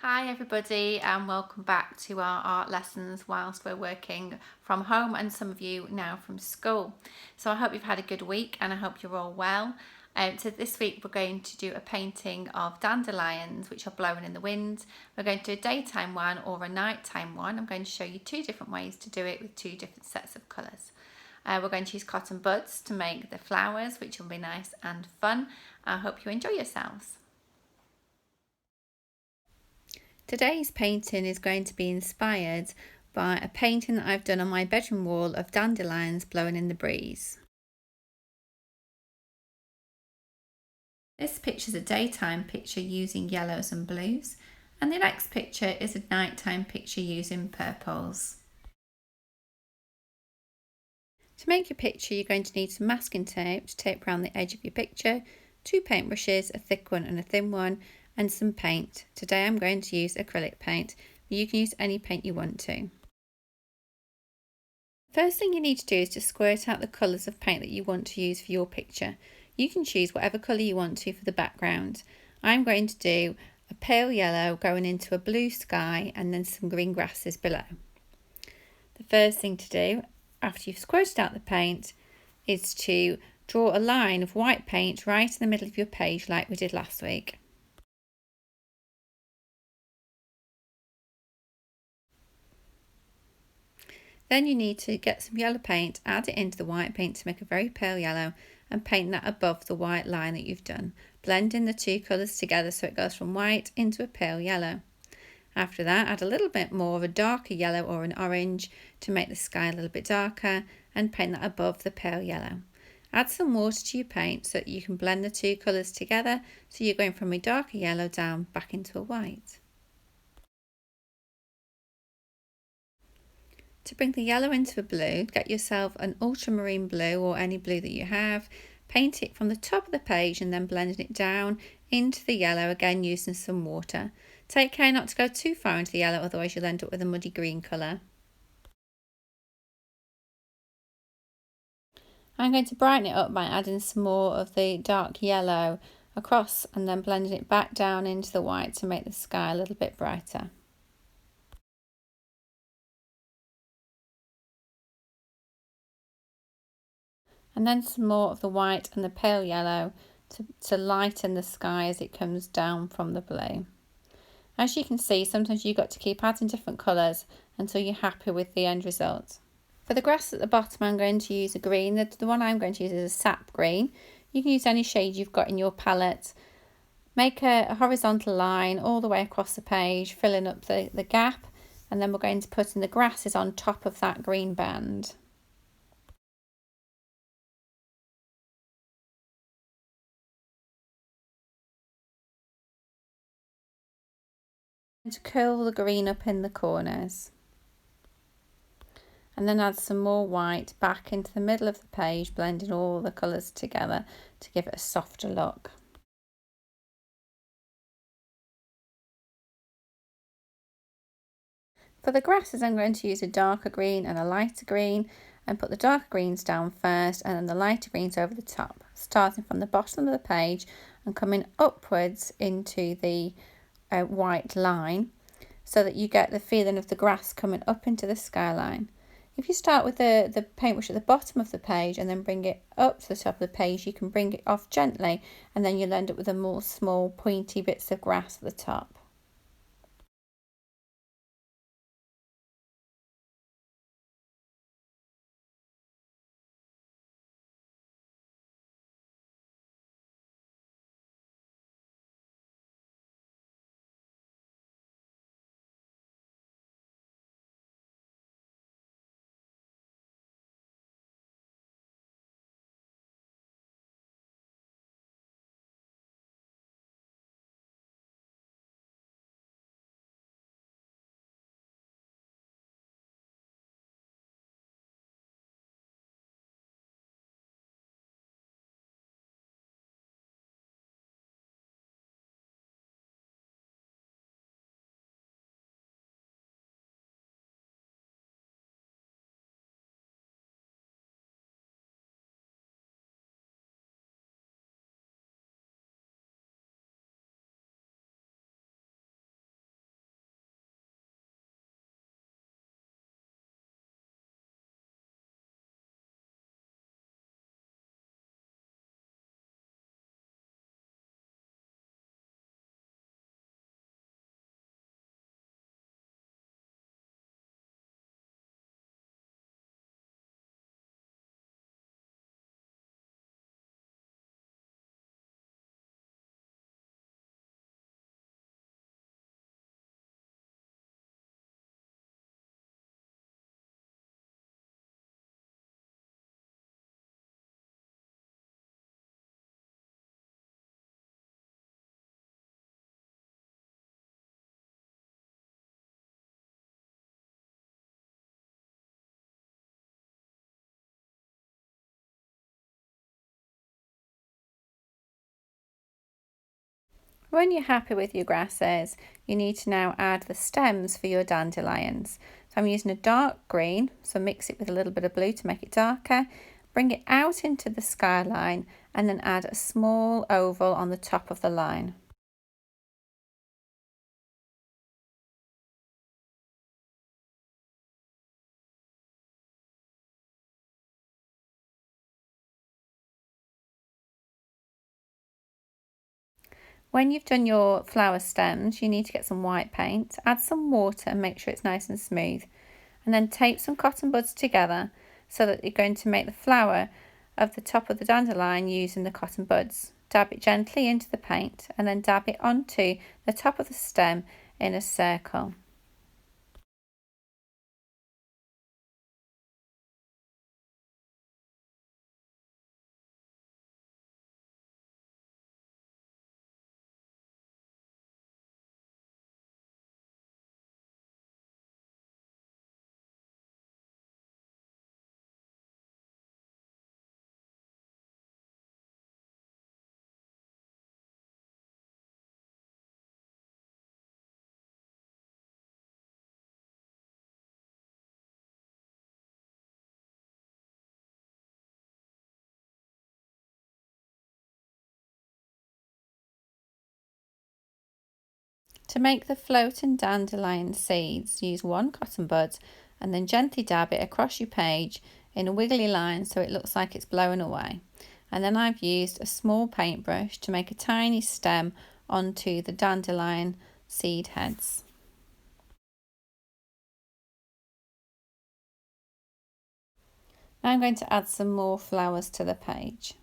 Hi everybody and welcome back to our art lessons whilst we're working from home and some of you now from school. So I hope you've had a good week and I hope you're all well. So this week we're going to do a painting of dandelions which are blowing in the wind. We're going to do a daytime one or a nighttime one. I'm going to show you two different ways to do it with two different sets of colours. We're going to use cotton buds to make the flowers, which will be nice and fun. I hope you enjoy yourselves. Today's painting is going to be inspired by a painting that I've done on my bedroom wall of dandelions blowing in the breeze. This picture is a daytime picture using yellows and blues, and the next picture is a nighttime picture using purples. To make your picture, you're going to need some masking tape to tape around the edge of your picture, two paintbrushes, a thick one and a thin one, and some paint. Today I'm going to use acrylic paint, but you can use any paint you want to. First thing you need to do is to squirt out the colours of paint that you want to use for your picture. You can choose whatever colour you want to for the background. I'm going to do a pale yellow going into a blue sky and then some green grasses below. The first thing to do after you've squirted out the paint is to draw a line of white paint right in the middle of your page like we did last week. Then you need to get some yellow paint, add it into the white paint to make a very pale yellow and paint that above the white line that you've done. Blend in the two colours together so it goes from white into a pale yellow. After that, add a little bit more of a darker yellow or an orange to make the sky a little bit darker and paint that above the pale yellow. Add some water to your paint so that you can blend the two colours together so you're going from a darker yellow down back into a white. To bring the yellow into a blue, get yourself an ultramarine blue or any blue that you have, paint it from the top of the page and then blend it down into the yellow, again using some water. Take care not to go too far into the yellow, otherwise you'll end up with a muddy green colour. I'm going to brighten it up by adding some more of the dark yellow across and then blending it back down into the white to make the sky a little bit brighter. And then some more of the white and the pale yellow to lighten the sky as it comes down from the blue. As you can see, sometimes you've got to keep adding different colours until you're happy with the end result. For the grass at the bottom, I'm going to use a green. The one I'm going to use is a sap green. You can use any shade you've got in your palette. Make a horizontal line all the way across the page, filling up the gap, and then we're going to put in the grasses on top of that green band. To curl the green up in the corners. And then add some more white back into the middle of the page, blending all the colours together to give it a softer look. For the grasses, I'm going to use a darker green and a lighter green and put the darker greens down first and then the lighter greens over the top, starting from the bottom of the page and coming upwards into the white line so that you get the feeling of the grass coming up into the skyline. If you start with the paintbrush at the bottom of the page and then bring it up to the top of the page, you can bring it off gently and then you'll end up with a more small pointy bits of grass at the top. When you're happy with your grasses, you need to now add the stems for your dandelions. So I'm using a dark green, so mix it with a little bit of blue to make it darker. Bring it out into the skyline and then add a small oval on the top of the line. When you've done your flower stems, you need to get some white paint, add some water and make sure it's nice and smooth. And then tape some cotton buds together so that you're going to make the flower of the top of the dandelion using the cotton buds. Dab it gently into the paint and then dab it onto the top of the stem in a circle. To make the floating dandelion seeds, use one cotton bud and then gently dab it across your page in a wiggly line so it looks like it's blowing away. And then I've used a small paintbrush to make a tiny stem onto the dandelion seed heads. Now I'm going to add some more flowers to the page.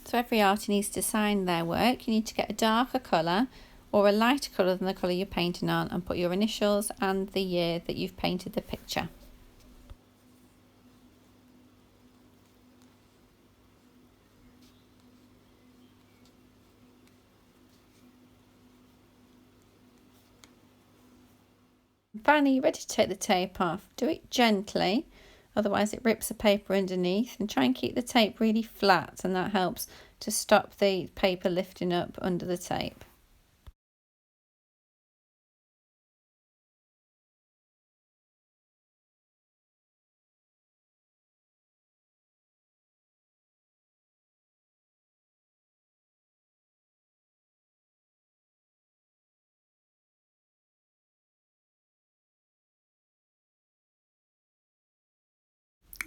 So every artist needs to sign their work. You need to get a darker colour or a lighter colour than the colour you're painting on and put your initials and the year that you've painted the picture. Finally, you're ready to take the tape off. Do it gently, otherwise it rips the paper underneath, and try and keep the tape really flat, and that helps to stop the paper lifting up under the tape.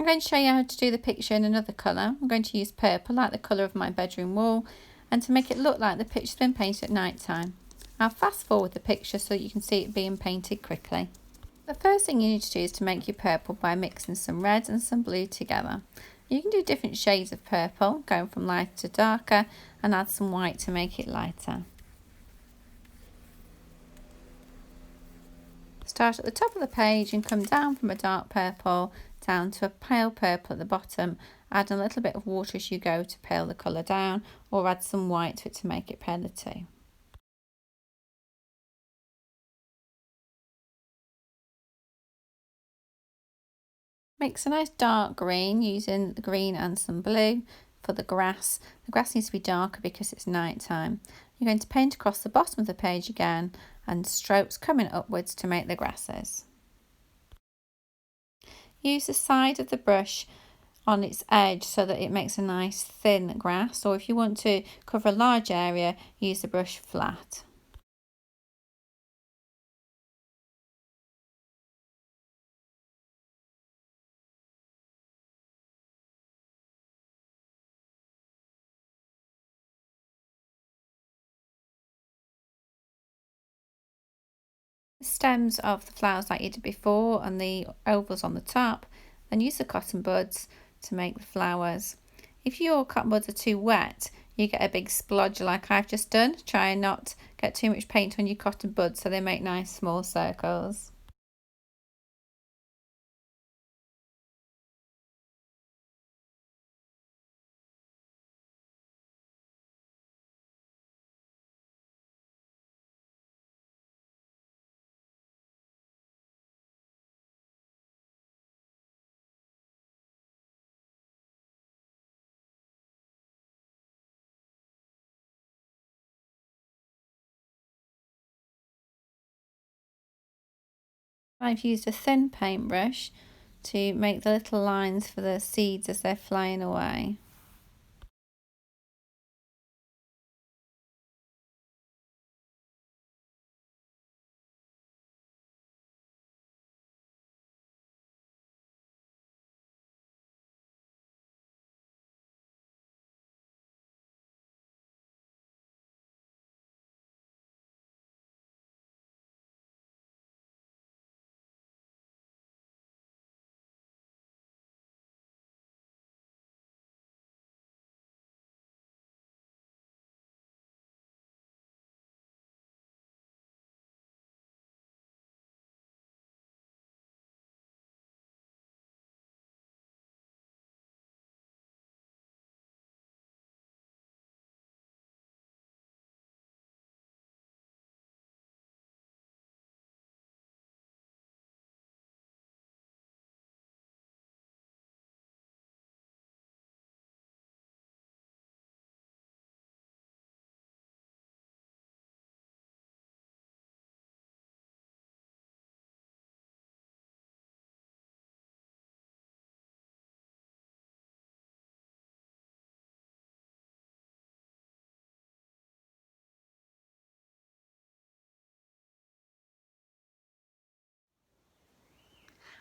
I'm going to show you how to do the picture in another colour. I'm going to use purple, like the colour of my bedroom wall, and to make it look like the picture's been painted at night time. I'll fast forward the picture so you can see it being painted quickly. The first thing you need to do is to make your purple by mixing some red and some blue together. You can do different shades of purple, going from lighter to darker, and add some white to make it lighter. Start at the top of the page and come down from a dark purple down to a pale purple at the bottom. Add a little bit of water as you go to pale the colour down, or add some white to it to make it paler too. Mix a nice dark green using the green and some blue for the grass. The grass needs to be darker because it's night time. You're going to paint across the bottom of the page again and strokes coming upwards to make the grasses. Use the side of the brush on its edge so that it makes a nice thin grass, or if you want to cover a large area, use the brush flat. The stems of the flowers like you did before and the ovals on the top, then use the cotton buds to make the flowers. If your cotton buds are too wet, you get a big splodge like I've just done. Try and not get too much paint on your cotton buds so they make nice small circles. I've used a thin paintbrush to make the little lines for the seeds as they're flying away.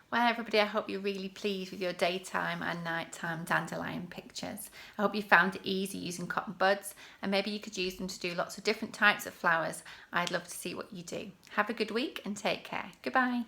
Well, everybody, I hope you're really pleased with your daytime and nighttime dandelion pictures. I hope you found it easy using cotton buds, and maybe you could use them to do lots of different types of flowers. I'd love to see what you do. Have a good week and take care. Goodbye.